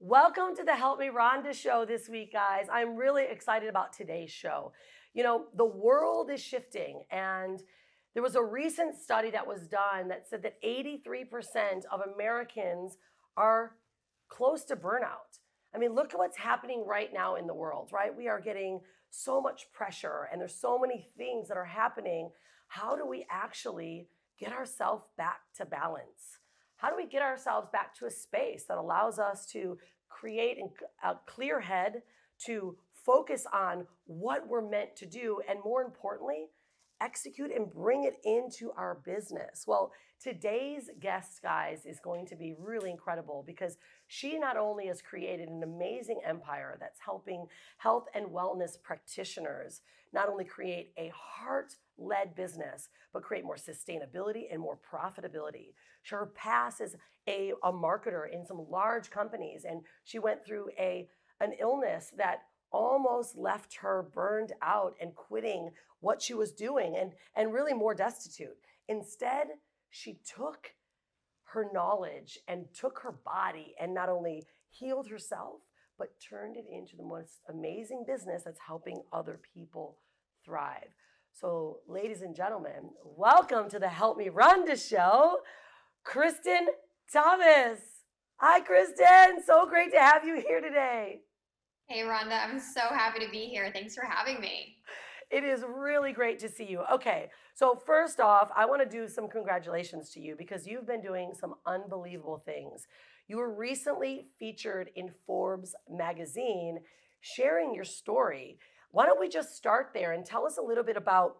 Welcome to the Help Me Rhonda Show this week, guys. I'm really excited about today's show. You know, the world is shifting, and there was a recent study that was done that said that 83% of Americans are close to burnout. I mean, look at what's happening right now in the world, right? We are getting so much pressure, and there's so many things that are happening. How do we actually get ourselves back to balance? How do we get ourselves back to a space that allows us to create a clear head, to focus on what we're meant to do, and more importantly, execute and bring it into our business? Well, today's guest, guys, is going to be really incredible because she not only has created an amazing empire that's helping health and wellness practitioners not only create a heart-led business, but create more sustainability and more profitability. Her past is a marketer in some large companies, and she went through an illness that almost left her burned out and quitting what she was doing and really more destitute. Instead, she took her knowledge and took her body and not only healed herself, but turned it into the most amazing business that's helping other people thrive. So, ladies and gentlemen, welcome to the Help Me Rhonda Show, Kristian Thomas. Hi, Kristin. So great to have you here today. Hey, Rhonda, I'm so happy to be here. Thanks for having me. It is really great to see you. Okay, so first off, I want to do some congratulations to you because you've been doing some unbelievable things. You were recently featured in Forbes magazine sharing your story. Why don't we just start there and tell us a little bit about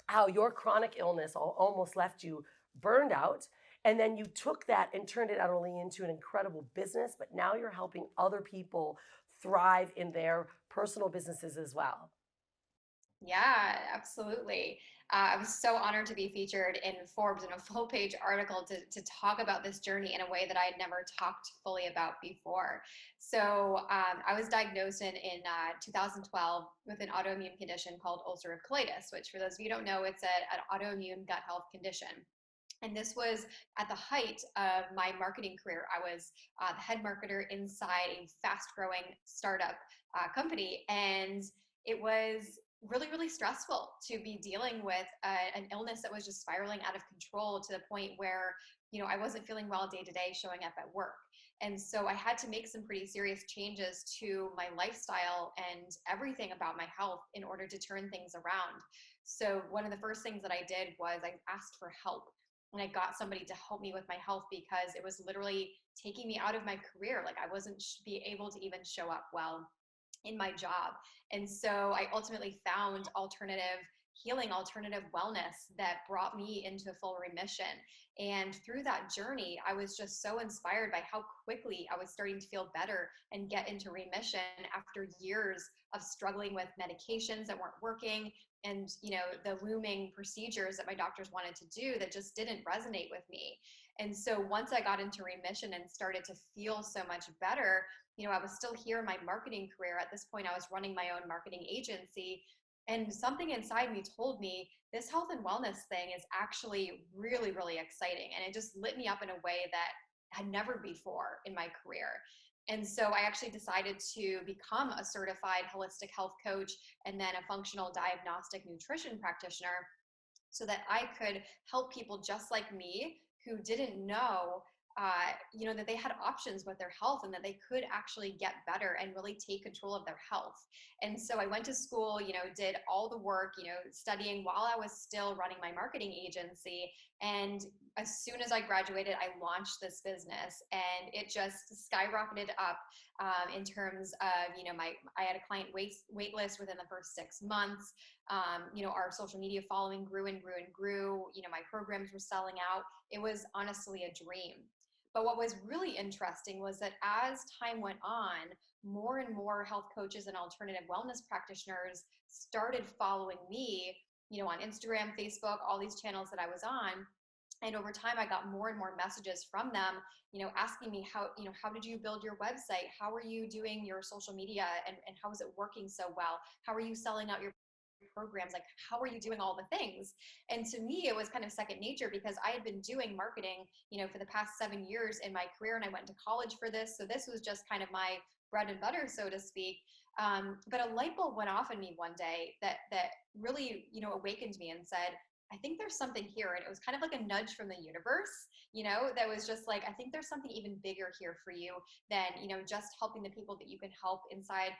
how your chronic illness almost left you burned out, and then you took that and turned it not only into an incredible business, but now you're helping other people thrive in their personal businesses as well. Yeah, absolutely. I was so honored to be featured in Forbes in a full page article to talk about this journey in a way that I had never talked fully about before. I was diagnosed in 2012 with an autoimmune condition called ulcerative colitis, which, for those of you who don't know, it's an autoimmune gut health condition. And this was at the height of my marketing career. I was the head marketer inside a fast growing startup company. And it was really, really stressful to be dealing with an illness that was just spiraling out of control to the point where, I wasn't feeling well day to day showing up at work. And so I had to make some pretty serious changes to my lifestyle and everything about my health in order to turn things around. So one of the first things that I did was I asked for help, and I got somebody to help me with my health because it was literally taking me out of my career. Like, I wasn't be able to even show up well in my job. And so I ultimately found alternative healing, alternative wellness that brought me into full remission. And through that journey, I was just so inspired by how quickly I was starting to feel better and get into remission after years of struggling with medications that weren't working, and the looming procedures that my doctors wanted to do that just didn't resonate with me. And so once I got into remission and started to feel so much better, I was still here in my marketing career. At this point, I was running my own marketing agency, and something inside me told me this health and wellness thing is actually really, really exciting. And it just lit me up in a way that had never before in my career. And so I actually decided to become a certified holistic health coach and then a functional diagnostic nutrition practitioner so that I could help people just like me who didn't know that they had options with their health and that they could actually get better and really take control of their health. And so I went to school, did all the work, studying while I was still running my marketing agency. And as soon as I graduated, I launched this business, and it just skyrocketed up in terms of, I had a client wait list within the first 6 months. Our social media following grew and grew and grew. My programs were selling out. It was honestly a dream. But what was really interesting was that as time went on, more and more health coaches and alternative wellness practitioners started following me, on Instagram, Facebook, all these channels that I was on. And over time, I got more and more messages from them, asking me how did you build your website? How are you doing your social media? And how is it working so well? How are you selling out your programs, like how are you doing all the things? And to me it was kind of second nature, because I had been doing marketing, for the past 7 years in my career, and I went to college for this, so this was just kind of my bread and butter, so to speak. But a light bulb went off in me one day that really awakened me and said, I think there's something here. And it was kind of like a nudge from the universe, that was just like, I think there's something even bigger here for you than, just helping the people that you can help inside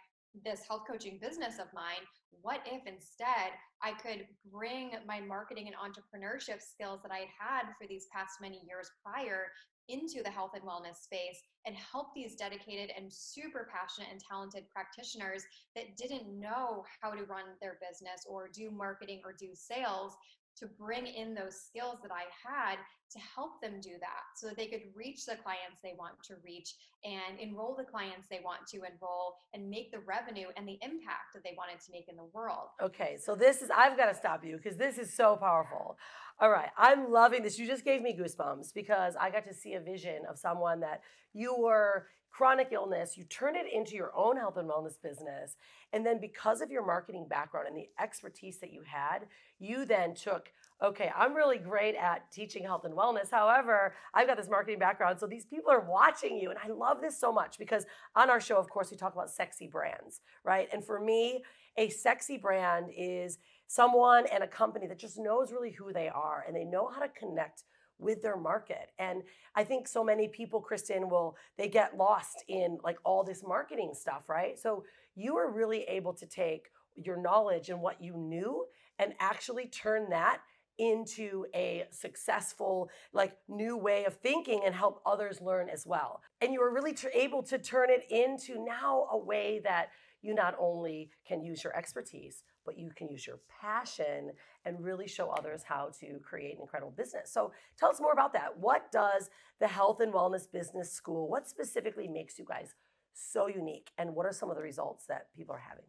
this health coaching business of mine. What if instead I could bring my marketing and entrepreneurship skills that I had for these past many years prior into the health and wellness space and help these dedicated and super passionate and talented practitioners that didn't know how to run their business or do marketing or do sales, to bring in those skills that I had to help them do that so that they could reach the clients they want to reach and enroll the clients they want to enroll and make the revenue and the impact that they wanted to make in the world. Okay, so I've got to stop you because this is so powerful. All right, I'm loving this. You just gave me goosebumps because I got to see a vision of someone that you were chronic illness, you turned it into your own health and wellness business. And then because of your marketing background and the expertise that you had, you then took, okay, I'm really great at teaching health and wellness. However, I've got this marketing background. So these people are watching you. And I love this so much because on our show, of course, we talk about sexy brands, right? And for me, a sexy brand is someone and a company that just knows really who they are and they know how to connect with their market. And I think so many people, Kristin, they get lost in like all this marketing stuff, right? So you were really able to take your knowledge and what you knew and actually turn that into a successful, like new way of thinking and help others learn as well. And you were really able to turn it into now a way that you not only can use your expertise, but you can use your passion and really show others how to create an incredible business. So tell us more about that. What does the Health and Wellness Business School, what specifically makes you guys so unique? And what are some of the results that people are having?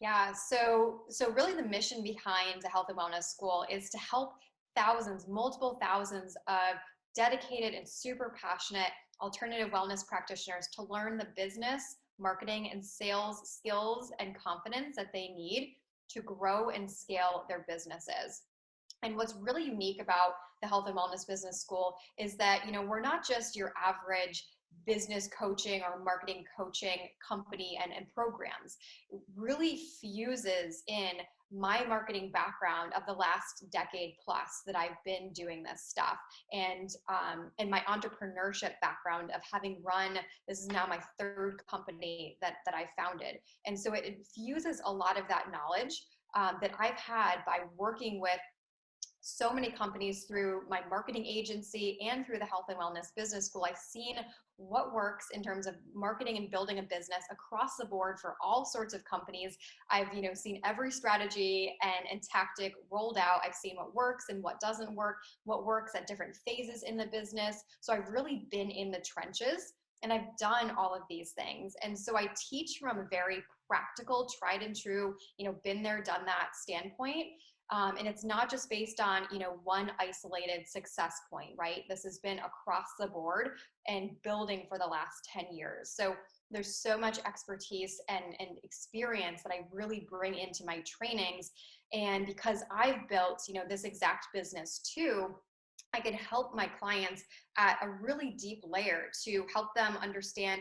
Yeah, so really the mission behind the Health and Wellness School is to help thousands, multiple thousands of dedicated and super passionate alternative wellness practitioners to learn the business, marketing, and sales skills and confidence that they need to grow and scale their businesses. And what's really unique about the Health and Wellness Business School is that, we're not just your average business coaching or marketing coaching company and programs. It really fuses in my marketing background of the last decade plus that I've been doing this stuff, and my entrepreneurship background of having run, this is now my third company that I founded. And so it infuses a lot of that knowledge that I've had by working with so many companies through my marketing agency and through the Health and Wellness Business School. I've seen what works in terms of marketing and building a business across the board for all sorts of companies. I've seen every strategy and tactic rolled out. I've seen what works and what doesn't work, what works at different phases in the business. So I've really been in the trenches and I've done all of these things. And so I teach from a very practical, tried and true, been there, done that standpoint. And it's not just based on, one isolated success point, right? This has been across the board and building for the last 10 years. So there's so much expertise and experience that I really bring into my trainings. And because I've built, this exact business too, I can help my clients at a really deep layer to help them understand,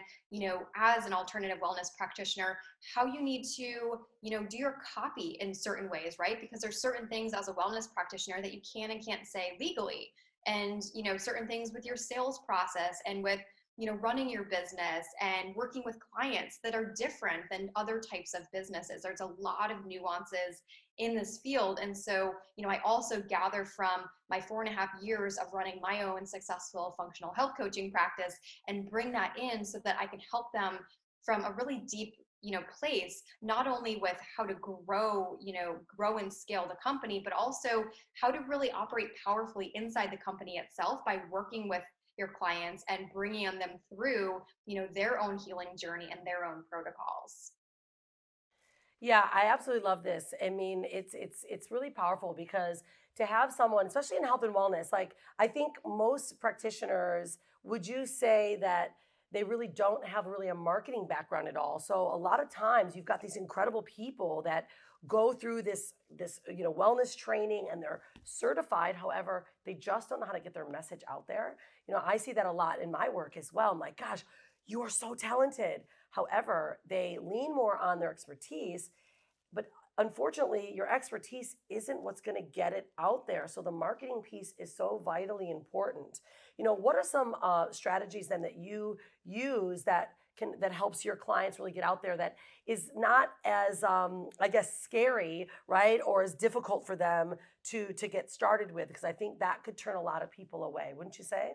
as an alternative wellness practitioner, how you need to, do your copy in certain ways, right? Because there's certain things as a wellness practitioner that you can and can't say legally. And, certain things with your sales process and with, running your business and working with clients that are different than other types of businesses. There's a lot of nuances in this field. And so, I also gather from my 4.5 years of running my own successful functional health coaching practice and bring that in so that I can help them from a really deep, place, not only with how to grow and scale the company, but also how to really operate powerfully inside the company itself by working with your clients and bringing them through, their own healing journey and their own protocols. Yeah, I absolutely love this. I mean, it's really powerful because to have someone, especially in health and wellness, like I think most practitioners, would you say that they really don't have really a marketing background at all? So a lot of times you've got these incredible people that go through this wellness training and they're certified. However, they just don't know how to get their message out there. I see that a lot in my work as well. I'm like, gosh, you are so talented. However, they lean more on their expertise, but unfortunately, your expertise isn't what's going to get it out there. So the marketing piece is so vitally important. What are some strategies then that you use that helps your clients really get out there, that is not as I guess scary, right, or as difficult for them to get started with? Because I think that could turn a lot of people away, wouldn't you say?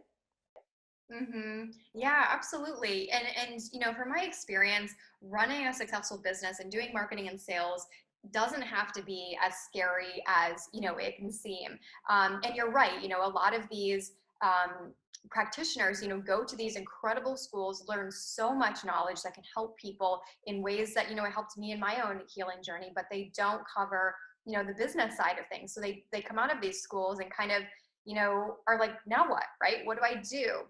Yeah, absolutely. And from my experience, running a successful business and doing marketing and sales doesn't have to be as scary as it can seem. And you're right. A lot of these practitioners, go to these incredible schools, learn so much knowledge that can help people in ways that it helped me in my own healing journey. But they don't cover the business side of things. So they come out of these schools and kind of are like, now what, right? What do I do?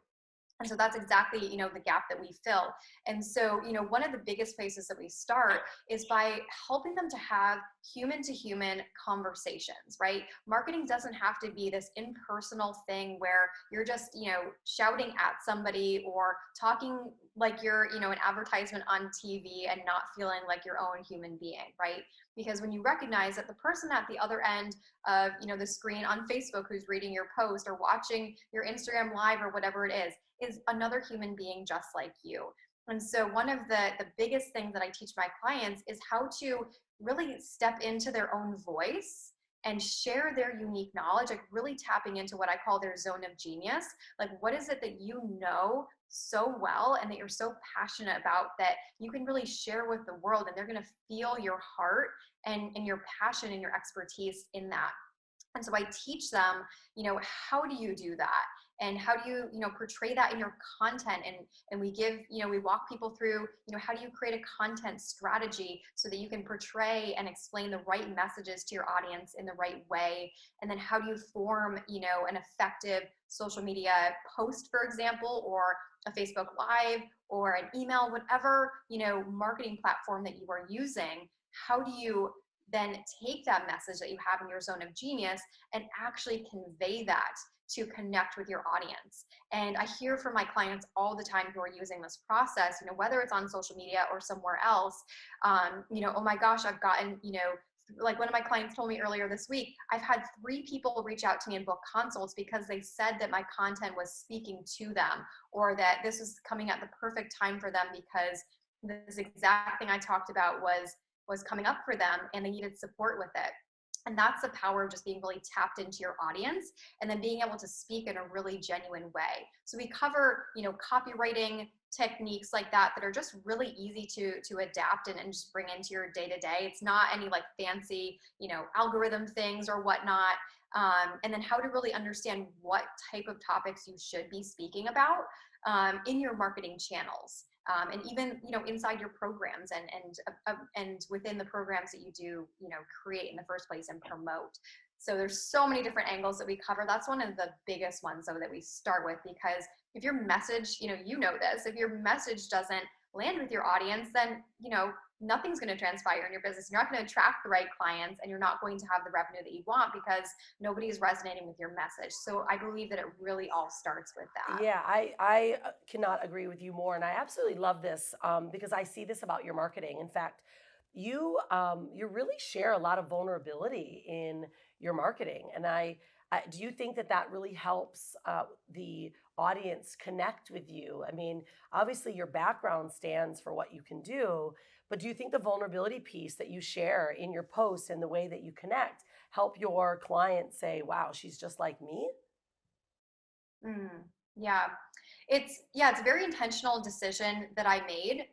And so that's exactly, the gap that we fill. And so, one of the biggest places that we start is by helping them to have human to human conversations, right? Marketing doesn't have to be this impersonal thing where you're just, shouting at somebody or talking like you're, an advertisement on TV and not feeling like your own human being, right? Because when you recognize that the person at the other end of, the screen on Facebook who's reading your post or watching your Instagram live or whatever it is another human being just like you. And so one of the biggest things that I teach my clients is how to really step into their own voice and share their unique knowledge, like really tapping into what I call their zone of genius. Like, what is it that you know so well and that you're so passionate about that you can really share with the world, and they're going to feel your heart and your passion and your expertise in that. And so I teach them, how do you do that? And how do you, portray that in your content? And we give, we walk people through, how do you create a content strategy so that you can portray and explain the right messages to your audience in the right way? And then how do you form, an effective social media post, for example, or a Facebook Live or an email, whatever, marketing platform that you are using? How do you then take that message that you have in your zone of genius and actually convey that to connect with your audience? And I hear from my clients all the time who are using this process, whether it's on social media or somewhere else, oh my gosh, I've gotten, like one of my clients told me earlier this week, I've had 3 people reach out to me and book consults because they said that my content was speaking to them, or that this was coming at the perfect time for them because this exact thing I talked about was coming up for them and they needed support with it. And that's the power of just being really tapped into your audience and then being able to speak in a really genuine way. So we cover, copywriting techniques like that are just really easy to adapt and just bring into your day to day. It's not any like fancy, algorithm things or whatnot. And then how to really understand what type of topics you should be speaking about in your marketing channels. And even inside your programs and within the programs that you do create in the first place and promote. So there's so many different angles that we cover. That's one of the biggest ones though that we start with, because if your message, this, if your message doesn't land with your audience, then nothing's going to transpire in your business. You're not going to attract the right clients, and you're not going to have the revenue that you want because nobody is resonating with your message. So I believe that it really all starts with that. Yeah, I cannot agree with you more, and I absolutely love this because I see this about your marketing. In fact, you really share a lot of vulnerability in your marketing, and I do you think that really helps the audience connect with you? I mean, obviously your background stands for what you can do, but do you think the vulnerability piece that you share in your posts and the way that you connect help your clients say, "Wow, she's just like me"? Mm, yeah, it's a very intentional decision that I made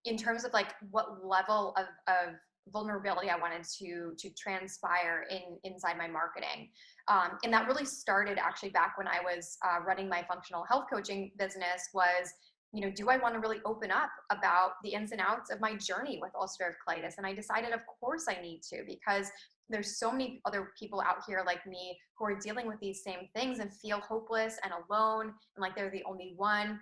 in terms of like what level of vulnerability I wanted to transpire inside my marketing. And that really started actually back when I was running my functional health coaching business. Was, do I want to really open up about the ins and outs of my journey with ulcerative colitis? And I decided, of course, I need to, because there's so many other people out here like me who are dealing with these same things and feel hopeless and alone and like they're the only one.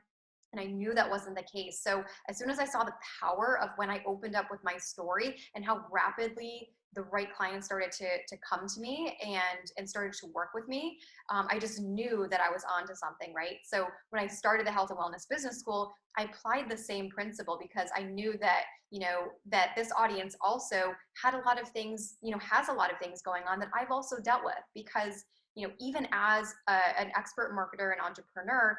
And I knew that wasn't the case. So as soon as I saw the power of when I opened up with my story and how rapidly the right clients started to come to me and started to work with me, I just knew that I was onto something, right? So when I started the health and wellness business school, I applied the same principle because I knew that, that this audience also had a lot of things, has a lot of things going on that I've also dealt with because, even as an expert marketer and entrepreneur,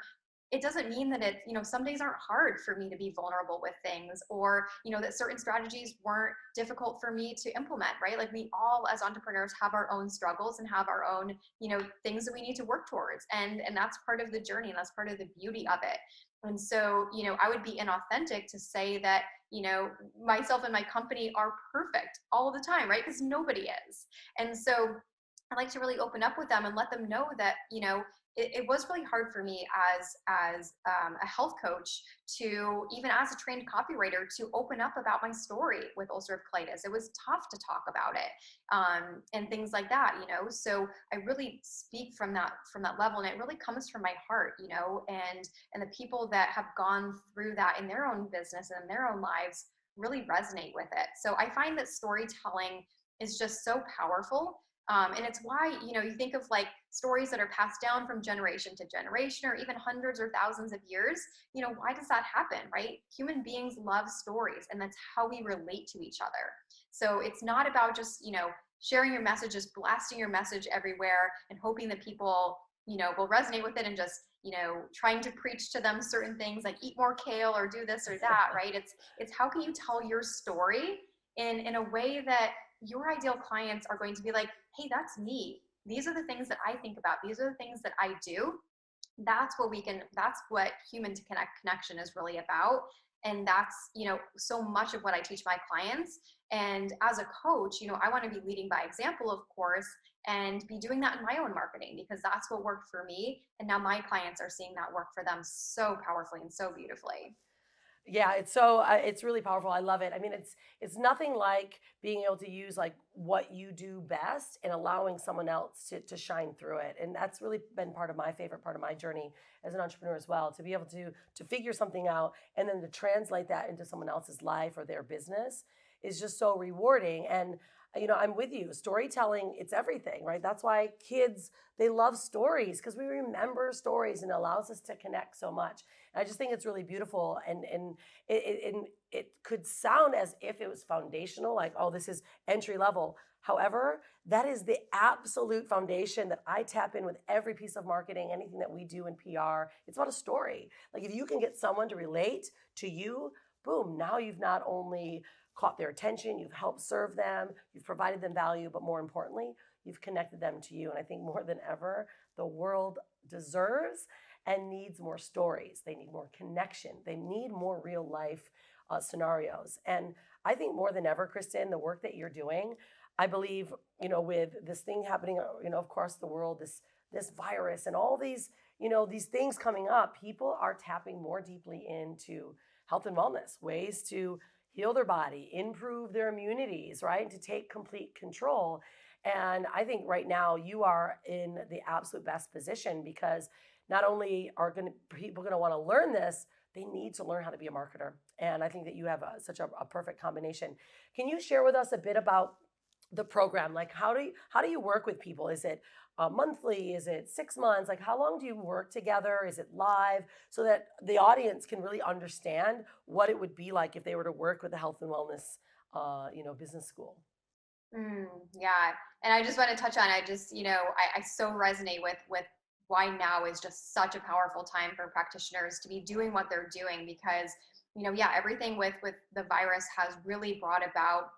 it doesn't mean that some days aren't hard for me to be vulnerable with things, or, that certain strategies weren't difficult for me to implement, right? Like we all as entrepreneurs have our own struggles and have our own, things that we need to work towards. And that's part of the journey and that's part of the beauty of it. And so, I would be inauthentic to say that, myself and my company are perfect all the time, right? Because nobody is. And so I like to really open up with them and let them know that, it was really hard for me as a health coach to, even as a trained copywriter, to open up about my story with ulcerative colitis. It was tough to talk about it, and things like that, So I really speak from that level, and it really comes from my heart, and the people that have gone through that in their own business and in their own lives really resonate with it. So I find that storytelling is just so powerful. And it's why, you think of like stories that are passed down from generation to generation, or even hundreds or thousands of years, why does that happen, right? Human beings love stories, and that's how we relate to each other. So it's not about just, sharing your message, just blasting your message everywhere and hoping that people, will resonate with it and just, trying to preach to them certain things like eat more kale or do this or that, right? It's how can you tell your story in a way that your ideal clients are going to be like, hey, that's me. These are the things that I think about. These are the things that I do. That's what human to connect connection is really about. And that's, so much of what I teach my clients. And as a coach, I want to be leading by example, of course, and be doing that in my own marketing because that's what worked for me. And now my clients are seeing that work for them so powerfully and so beautifully. Yeah, it's really powerful. I love it. I mean, it's nothing like being able to use like what you do best and allowing someone else to shine through it. And that's really been part of my favorite part of my journey as an entrepreneur as well, to be able to figure something out and then to translate that into someone else's life or their business is just so rewarding. And I'm with you. Storytelling, it's everything, right? That's why kids, they love stories because we remember stories and it allows us to connect so much. And I just think it's really beautiful. And it could sound as if it was foundational, like, oh, this is entry level. However, that is the absolute foundation that I tap in with every piece of marketing, anything that we do in PR. It's about a story. Like if you can get someone to relate to you, boom, now you've not only caught their attention, you've helped serve them, you've provided them value, but more importantly, you've connected them to you. And I think more than ever, the world deserves and needs more stories. They need more connection. They need more real life scenarios. And I think more than ever, Kristin, the work that you're doing, I believe, with this thing happening, across the world, this virus and all these, these things coming up, people are tapping more deeply into health and wellness, ways to heal their body, improve their immunities, right? And to take complete control. And I think right now you are in the absolute best position because not only are people going to want to learn this, they need to learn how to be a marketer. And I think that you have such a perfect combination. Can you share with us a bit about the program? Like how do you work with people? Is it monthly? Is it 6 months? Like how long do you work together? Is it live? So that the audience can really understand what it would be like if they were to work with the health and wellness, business school. Yeah. And I just want to touch on, I so resonate with why now is just such a powerful time for practitioners to be doing what they're doing because, everything with the virus has really brought about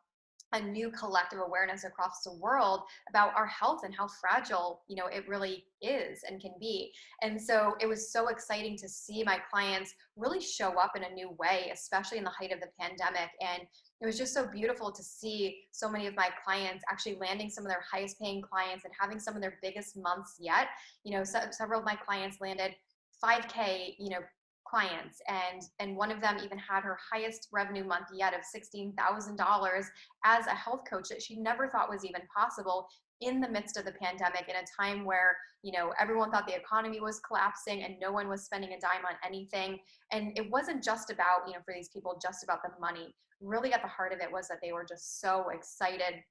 a new collective awareness across the world about our health and how fragile, it really is and can be. And so it was so exciting to see my clients really show up in a new way, especially in the height of the pandemic. And it was just so beautiful to see so many of my clients actually landing some of their highest paying clients and having some of their biggest months yet. Several of my clients landed 5K, clients, and one of them even had her highest revenue month yet of $16,000 as a health coach that she never thought was even possible in the midst of the pandemic, in a time where, everyone thought the economy was collapsing and no one was spending a dime on anything. And it wasn't just about, for these people, just about the money. Really at the heart of it was that they were just so excited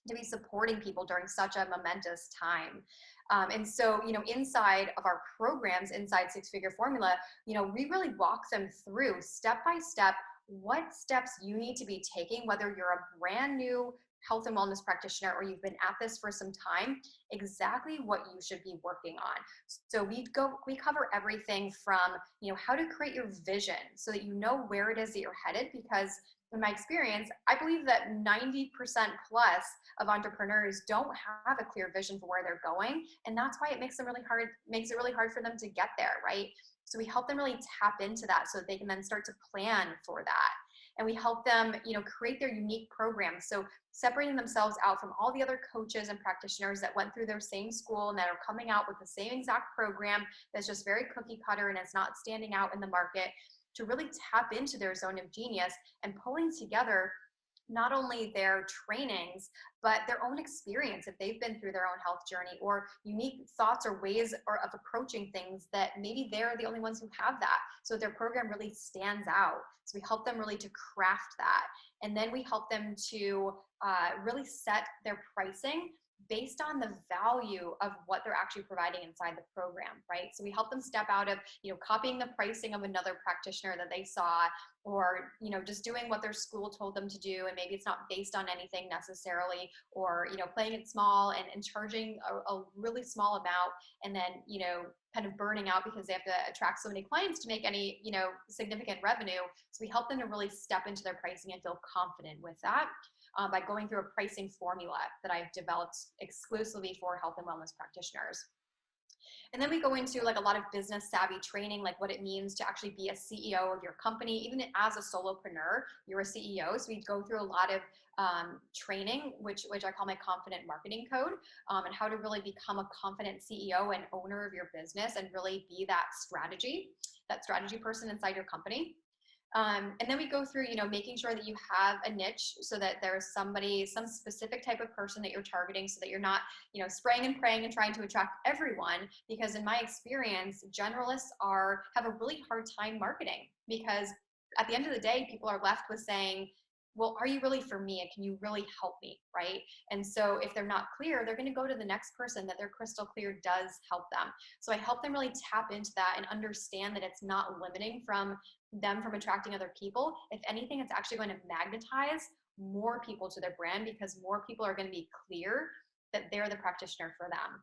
to be supporting people during such a momentous time. And so, inside of our programs, inside Six Figure Formula, we really walk them through step by step what steps you need to be taking, whether you're a brand new health and wellness practitioner or you've been at this for some time, exactly what you should be working on. So we cover everything from, how to create your vision so that you know where it is that you're headed, because in my experience, I believe that 90% plus of entrepreneurs don't have a clear vision for where they're going. And that's why it makes it really hard for them to get there, right? So we help them really tap into that so that they can then start to plan for that. And we help them, create their unique programs. So separating themselves out from all the other coaches and practitioners that went through their same school and that are coming out with the same exact program that's just very cookie cutter and it's not standing out in the market, to really tap into their zone of genius and pulling together not only their trainings, but their own experience if they've been through their own health journey, or unique thoughts or ways of approaching things that maybe they're the only ones who have that. So their program really stands out. So we help them really to craft that. And then we help them to really set their pricing based on the value of what they're actually providing inside the program, right? So we help them step out of, copying the pricing of another practitioner that they saw, or, just doing what their school told them to do. And maybe it's not based on anything necessarily, or, playing it small and charging a really small amount, and then, kind of burning out because they have to attract so many clients to make any, significant revenue. So we help them to really step into their pricing and feel confident with that. By going through a pricing formula that I've developed exclusively for health and wellness practitioners. And then we go into like a lot of business savvy training, like what it means to actually be a CEO of your company. Even as a solopreneur, you're a CEO. So we go through a lot of training, which I call my confident marketing code, and how to really become a confident CEO and owner of your business and really be that strategy person inside your company. And then we go through, making sure that you have a niche so that there's some specific type of person that you're targeting, so that you're not, spraying and praying and trying to attract everyone. Because in my experience, generalists have a really hard time marketing, because at the end of the day, people are left with saying, well, are you really for me? And can you really help me? Right. And so if they're not clear, they're going to go to the next person that they're crystal clear does help them. So I help them really tap into that and understand that it's not limiting from attracting other people. If anything, it's actually going to magnetize more people to their brand, because more people are going to be clear that they're the practitioner for them.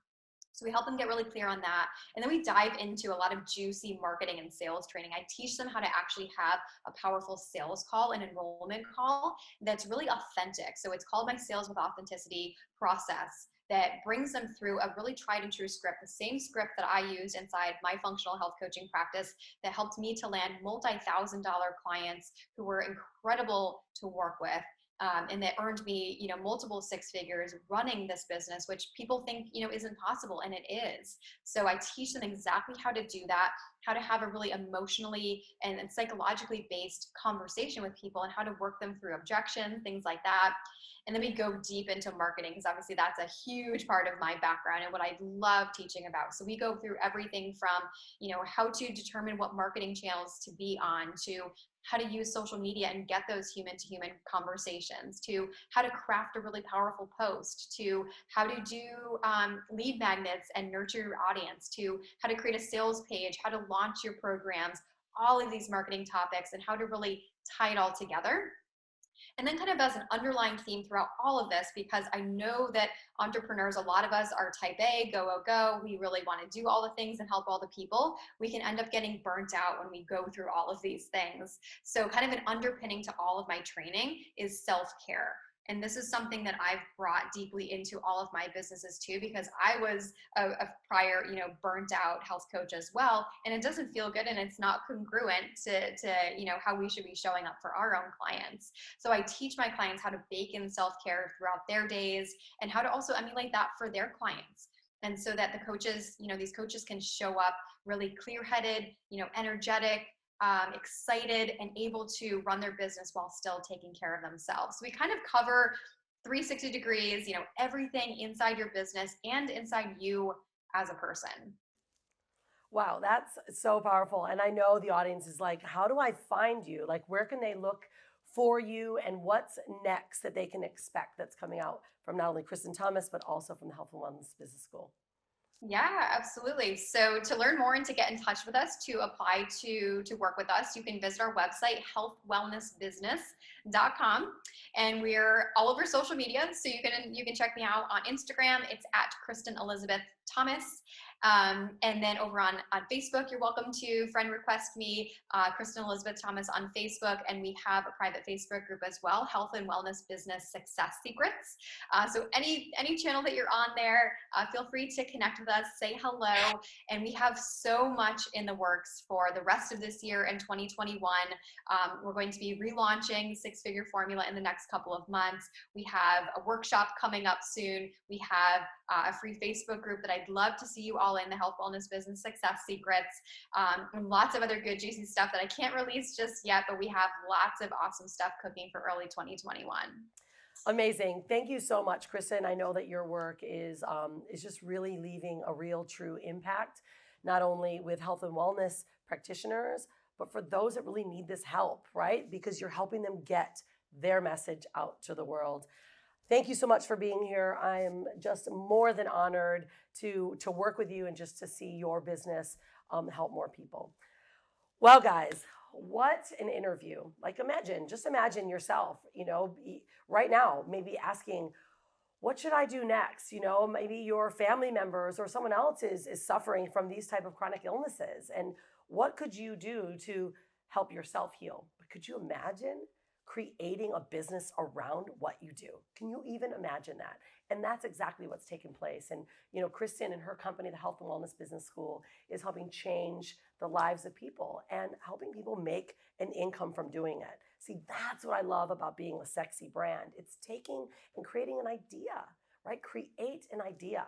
So we help them get really clear on that. And then we dive into a lot of juicy marketing and sales training. I teach them how to actually have a powerful sales call, an enrollment call that's really authentic. So it's called my Sales with Authenticity process, that brings them through a really tried and true script, the same script that I used inside my functional health coaching practice that helped me to land multi-$1,000 clients who were incredible to work with. And that earned me, multiple six figures running this business, which people think, isn't possible, and it is. So I teach them exactly how to do that, how to have a really emotionally and psychologically based conversation with people, and how to work them through objections, things like that. And then we go deep into marketing, because obviously that's a huge part of my background and what I love teaching about. So we go through everything from, how to determine what marketing channels to be on, to how to use social media and get those human-to-human conversations, to how to craft a really powerful post, to how to do lead magnets and nurture your audience, to how to create a sales page, how to launch your programs, all of these marketing topics, and how to really tie it all together. And then kind of as an underlying theme throughout all of this, because I know that entrepreneurs, a lot of us are type A, go, go, go. We really want to do all the things and help all the people. We can end up getting burnt out when we go through all of these things. So kind of an underpinning to all of my training is self-care. And this is something that I've brought deeply into all of my businesses too, because I was a prior, burnt out health coach as well. And it doesn't feel good, and it's not congruent to how we should be showing up for our own clients. So I teach my clients how to bake in self-care throughout their days, and how to also emulate that for their clients. And so that the coaches, these coaches can show up really clear-headed, energetic, excited, and able to run their business while still taking care of themselves. So we kind of cover 360 degrees, everything inside your business and inside you as a person. Wow, that's so powerful. And I know the audience is like, how do I find you? Like, where can they look for you, and what's next that they can expect that's coming out from not only Kristian Thomas, but also from the Health and Wellness Business School? Yeah, absolutely. So to learn more and to get in touch with us, to apply to work with us, you can visit our website, healthwellnessbusiness.com. And we're all over social media. So you can check me out on Instagram. It's at Kristian Elizabeth Thomas. And then over on Facebook, you're welcome to friend request me, Kristian Elizabeth Thomas on Facebook. And we have a private Facebook group as well, Health and Wellness Business Success Secrets. So any channel that you're on there, feel free to connect with us, say hello. And we have so much in the works for the rest of this year and 2021. We're going to be relaunching Six Figure Formula in the next couple of months. We have a workshop coming up soon. We have a free Facebook group that I'd love to see you all in, the Health Wellness Business Success Secrets, and lots of other good juicy stuff that I can't release just yet, but we have lots of awesome stuff cooking for early 2021. Amazing. Thank you so much, Kristin. I know that your work is just really leaving a real true impact, not only with health and wellness practitioners, but for those that really need this help, right? Because you're helping them get their message out to the world. Thank you so much for being here. I am just more than honored to work with you and just to see your business help more people. Well, guys, what an interview. Like, just imagine yourself, right now, maybe asking, what should I do next? Maybe your family members or someone else is suffering from these type of chronic illnesses. And what could you do to help yourself heal? But could you imagine creating a business around what you do? Can you even imagine that? And that's exactly what's taken place. And, Kristin and her company, the Health and Wellness Business School, is helping change the lives of people and helping people make an income from doing it. See, that's what I love about being a sexy brand. It's taking and creating an idea, right? Create an idea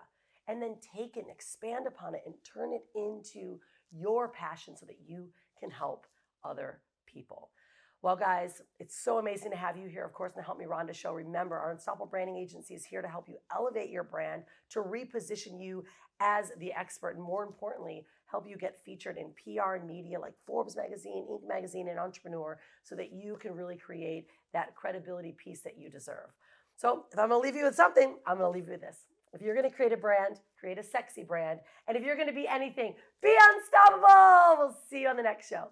and then take it and expand upon it and turn it into your passion so that you can help other people. Well, guys, it's so amazing to have you here, of course, in the Help Me Rhonda Show. Remember, our Unstoppable Branding Agency is here to help you elevate your brand, to reposition you as the expert, and more importantly, help you get featured in PR and media like Forbes magazine, Inc. magazine, and Entrepreneur, so that you can really create that credibility piece that you deserve. So if I'm going to leave you with something, I'm going to leave you with this. If you're going to create a brand, create a sexy brand. And if you're going to be anything, be unstoppable. We'll see you on the next show.